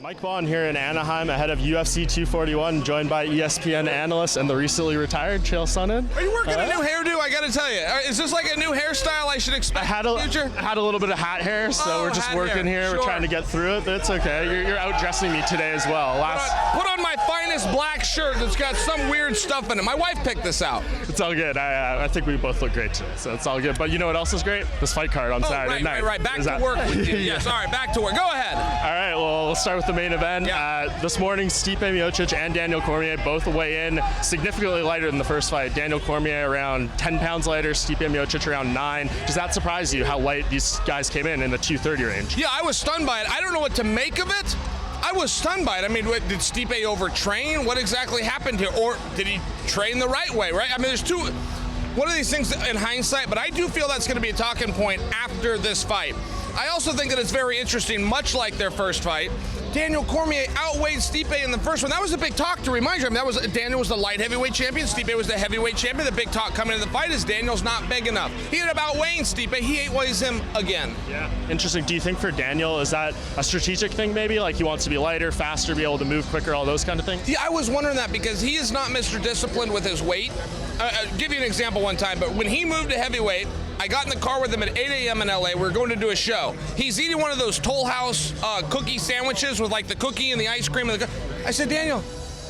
Mike Bohn here in Anaheim ahead of UFC 241, joined by ESPN analyst and the recently retired Chael Sonnen. Are you working a new hairdo? I gotta tell you, is this like a new hairstyle I should expect in the future? I had a little bit of hat hair, so we're just working here. Sure. We're trying to get through it, but it's okay. You're outdressing me today as well. Put on my finest black shirt that's got some weird stuff in it. My wife picked this out. It's all good. I think we both look great today, so it's all good. But you know what else is great? This fight card on Saturday night. Right. Back to work with you. Yes. All right, back to work. Go ahead. All right. Well, we'll start with the main event. Yeah. This morning, Stipe Miocic and Daniel Cormier both weigh in significantly lighter than the first fight. Daniel Cormier around 10 pounds lighter, Stipe Miocic around 9. Does that surprise you how light these guys came in the 230 range? Yeah, I was stunned by it. I don't know what to make of it. I was stunned by it. I mean, did Stipe overtrain? What exactly happened here? Or did he train the right way, right? I mean, there's one of these things in hindsight, but I do feel that's going to be a talking point after this fight. I also think that it's very interesting, much like their first fight, Daniel Cormier outweighed Stipe in the first one. That was a big talk to remind you. I mean, Daniel was the light heavyweight champion. Stipe was the heavyweight champion. The big talk coming into the fight is Daniel's not big enough. He ended up outweighing Stipe. He outweighs him again. Yeah, interesting. Do you think for Daniel, is that a strategic thing maybe? Like he wants to be lighter, faster, be able to move quicker, all those kind of things? Yeah, I was wondering that because he is not Mr. Disciplined with his weight. I'll give you an example one time, but when he moved to heavyweight, I got in the car with him at 8 a.m. in LA. We were going to do a show. He's eating one of those Toll House cookie sandwiches with like the cookie and the ice cream. I said, Daniel,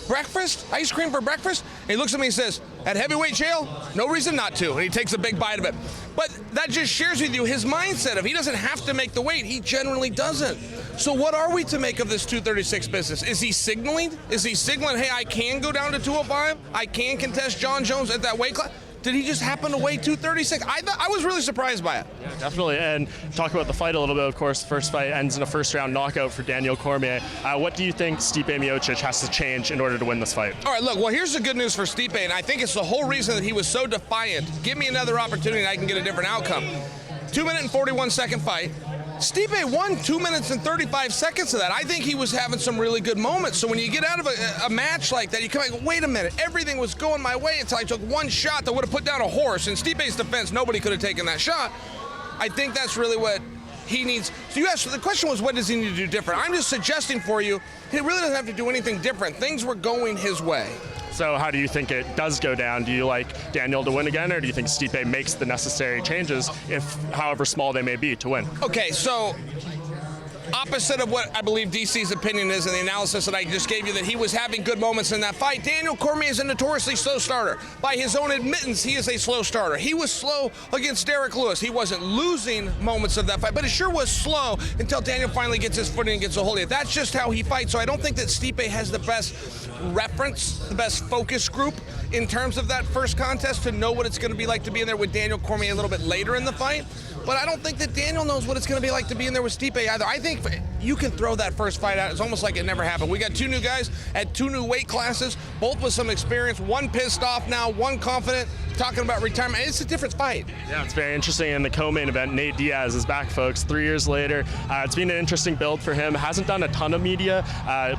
breakfast? Ice cream for breakfast? And he looks at me and says, at heavyweight, Chael, no reason not to. And he takes a big bite of it. But that just shares with you his mindset of he doesn't have to make the weight. He generally doesn't. So what are we to make of this 236 business? Is he signaling? Is he signaling, hey, I can go down to 205? I can contest John Jones at that weight class? Did he just happen to weigh 236? I was really surprised by it. Yeah, definitely. And talk about the fight a little bit, of course. The first fight ends in a first-round knockout for Daniel Cormier. What do you think Stipe Miocic has to change in order to win this fight? All right, look, well, here's the good news for Stipe, and I think it's the whole reason that he was so defiant. Give me another opportunity and I can get a different outcome. 2-minute and 41-second fight. Stipe won 2 minutes and 35 seconds of that. I think he was having some really good moments. So when you get out of a match like that, you come back, wait a minute, everything was going my way until I took one shot that would have put down a horse. In Stipe's defense, nobody could have taken that shot. I think that's really what he needs. So you asked, the question was, what does he need to do different? I'm just suggesting for you, he really doesn't have to do anything different. Things were going his way. So how do you think it does go down? Do you like Daniel to win again, or do you think Stipe makes the necessary changes, if however small they may be, to win? Okay, so opposite of what I believe DC's opinion is and the analysis that I just gave you, that he was having good moments in that fight, Daniel Cormier is a notoriously slow starter. By his own admittance, he is a slow starter. He was slow against Derek Lewis. He wasn't losing moments of that fight, but it sure was slow until Daniel finally gets his footing and gets a hold of it. That's just how he fights. So I don't think that Stipe has the best reference, the best focus group in terms of that first contest to know what it's going to be like to be in there with Daniel Cormier a little bit later in the fight. But I don't think that Daniel knows what it's going to be like to be in there with Stipe either. I think you can throw that first fight out. It's almost like it never happened. We got two new guys at two new weight classes, both with some experience. One pissed off now, one confident, talking about retirement. It's a different fight. Yeah, it's very interesting. In the co-main event, Nate Diaz is back, folks, 3 years later. It's been an interesting build for him. Hasn't done a ton of media,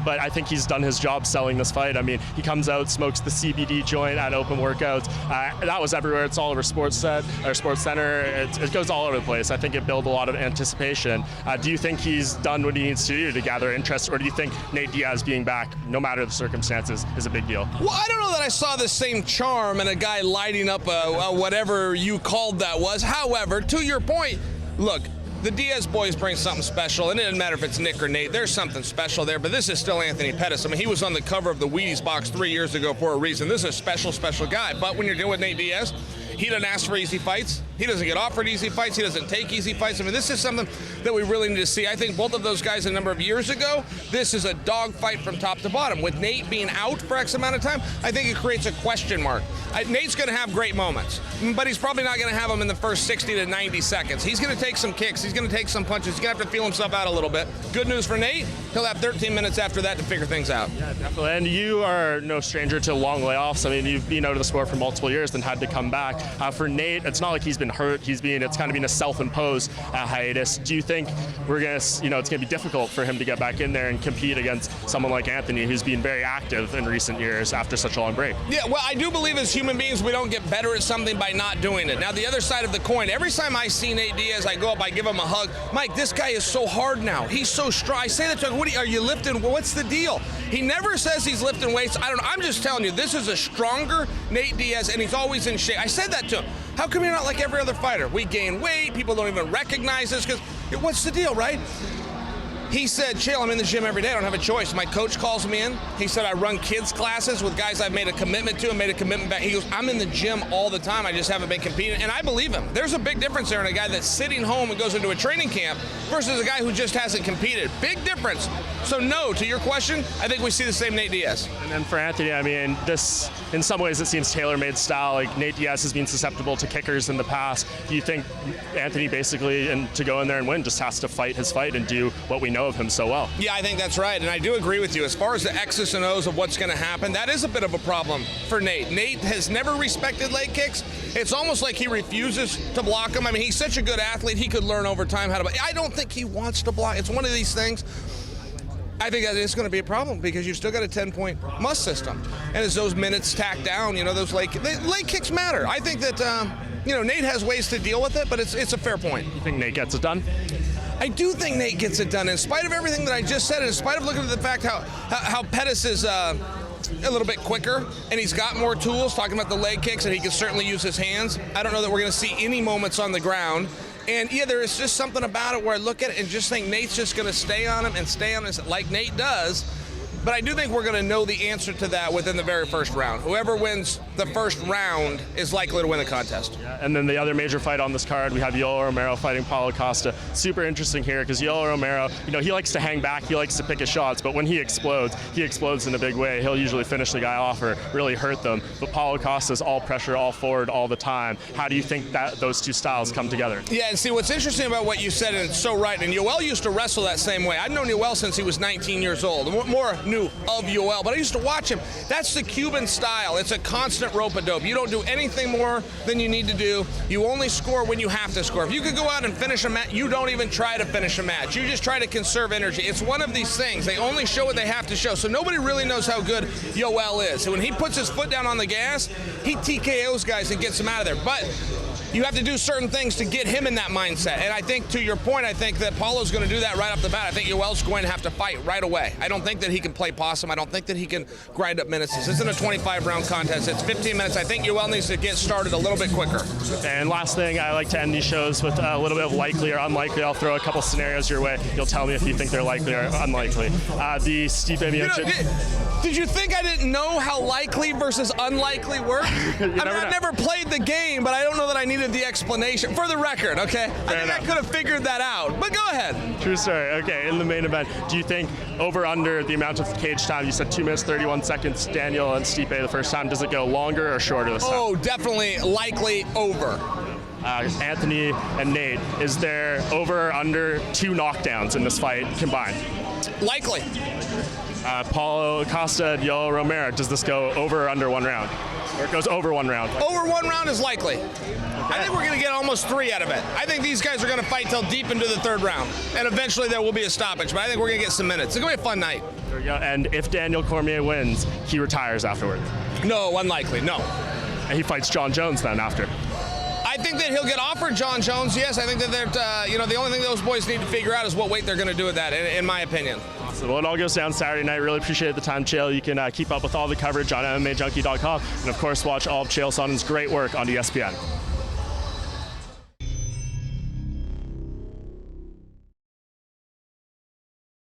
but I think he's done his job selling this fight. I mean, he comes out, smokes the CBD joint at open workouts. That was everywhere. It's all over Sports Center. It goes all over the place. I think it built a lot of anticipation. Do you think he's done what he needs to do to gather interest, or do you think Nate Diaz being back, no matter the circumstances, is a big deal? Well, I don't know that I saw the same charm in a guy lighting up whatever you called that was. However, to your point, look, the Diaz boys bring something special, and it doesn't matter if it's Nick or Nate. There's something special there, but this is still Anthony Pettis. I mean, he was on the cover of the Wheaties box 3 years ago for a reason. This is a special, special guy. But when you're dealing with Nate Diaz, he doesn't ask for easy fights. He doesn't get offered easy fights. He doesn't take easy fights. I mean, this is something that we really need to see. I think both of those guys a number of years ago, this is a dogfight from top to bottom. With Nate being out for X amount of time, I think it creates a question mark. Nate's going to have great moments, but he's probably not going to have them in the first 60 to 90 seconds. He's going to take some kicks. He's going to take some punches. He's going to have to feel himself out a little bit. Good news for Nate, he'll have 13 minutes after that to figure things out. Yeah, definitely. And you are no stranger to long layoffs. I mean, you've been out of the sport for multiple years and had to come back. For Nate, it's not like he's been been hurt. It's kind of been a self-imposed hiatus. Do you think it's going to be difficult for him to get back in there and compete against someone like Anthony, who's been very active in recent years after such a long break? Yeah, well, I do believe as human beings we don't get better at something by not doing it. Now, the other side of the coin, every time I see Nate Diaz, I go up, I give him a hug. Mike, this guy is so hard now. He's so strong. I say that to him, are you lifting? What's the deal? He never says he's lifting weights. I don't know. I'm just telling you, this is a stronger Nate Diaz, and he's always in shape. I said that to him. How come you're not like every other fighter? We gain weight. People don't even recognize us because what's the deal, right? He said, Chael, I'm in the gym every day. I don't have a choice. My coach calls me in. He said, I run kids classes with guys I've made a commitment to and made a commitment back. He goes, I'm in the gym all the time. I just haven't been competing. And I believe him. There's a big difference there in a guy that's sitting home and goes into a training camp versus a guy who just hasn't competed. Big difference. So no, to your question, I think we see the same Nate Diaz. And then for Anthony, I mean, this, in some ways, it seems tailor-made style. Like Nate Diaz has been susceptible to kickers in the past. Do you think Anthony basically, and to go in there and win, just has to fight his fight and do what we know of him so well? Yeah, I think that's right, and I do agree with you. As far as the X's and O's of what's going to happen, that is a bit of a problem for Nate. Nate has never respected leg kicks. It's almost like he refuses to block them. I mean, he's such a good athlete, he could learn over time how to block. I don't think he wants to block. It's one of these things. I think that it's going to be a problem because you've still got a 10-point must system. And as those minutes tack down, those leg kicks matter. I think that, Nate has ways to deal with it, but it's a fair point. You think Nate gets it done? I do think Nate gets it done. In spite of everything that I just said, in spite of looking at the fact how Pettis is a little bit quicker and he's got more tools, talking about the leg kicks, and he can certainly use his hands, I don't know that we're going to see any moments on the ground. And yeah, there is just something about it where I look at it and just think Nate's just going to stay on him like Nate does. But I do think we're going to know the answer to that within the very first round. Whoever wins the first round is likely to win the contest. Yeah, and then the other major fight on this card, we have Yolo Romero fighting Paulo Acosta. Super interesting here because Yolo Romero, he likes to hang back, he likes to pick his shots, but when he explodes in a big way. He'll usually finish the guy off or really hurt them. But Paulo Acosta is all pressure, all forward, all the time. How do you think that those two styles come together? Yeah, and see, what's interesting about what you said, and it's so right, and Yoel used to wrestle that same way. I've known Yoel since he was 19 years old. More knew of Yoel, but I used to watch him. That's the Cuban style. It's a constant rope-a-dope. You don't do anything more than you need to do. You only score when you have to score. If you could go out and finish a match, you don't even try to finish a match. You just try to conserve energy. It's one of these things. They only show what they have to show. So nobody really knows how good Yoel is. So when he puts his foot down on the gas, he TKOs guys and gets them out of there. But you have to do certain things to get him in that mindset. And I think, to your point, I think that Paulo's going to do that right off the bat. I think Yoel's going to have to fight right away. I don't think that he can play possum. I don't think that he can grind up minutes. This isn't a 25-round contest. It's 15 minutes. I think Yoel needs to get started a little bit quicker. And last thing, I like to end these shows with a little bit of likely or unlikely. I'll throw a couple scenarios your way. You'll tell me if you think they're likely or unlikely. The Stipe Miocic. Did you think I didn't know how likely versus unlikely work? I've never played the game, but I don't know that I needed the explanation. For the record, okay? I think I could have figured that out, but go ahead. True story. Okay, in the main event, do you think over under the amount of cage time? You said 2 minutes, 31 seconds, Daniel and Stipe the first time. Does it go longer or shorter this time? Oh, definitely likely over. Anthony and Nate, is there over or under 2 knockdowns in this fight combined? Likely. Paulo Acosta and Yolo Romero, does this go over or under 1 round? Or it goes over 1 round? Over 1 round is likely. I think we're going to get almost 3 out of it. I think these guys are going to fight till deep into the 3rd round. And eventually there will be a stoppage, but I think we're going to get some minutes. It's going to be a fun night. There we go. And if Daniel Cormier wins, he retires afterward? No, unlikely, no. And he fights John Jones then after? I think that he'll get offered John Jones, yes. I think that the only thing those boys need to figure out is what weight they're going to do with that, in my opinion. So well, it all goes down Saturday night. Really appreciate the time, Chael. You can keep up with all the coverage on MMAJunkie.com, and of course watch all of Chael Sonnen's great work on ESPN.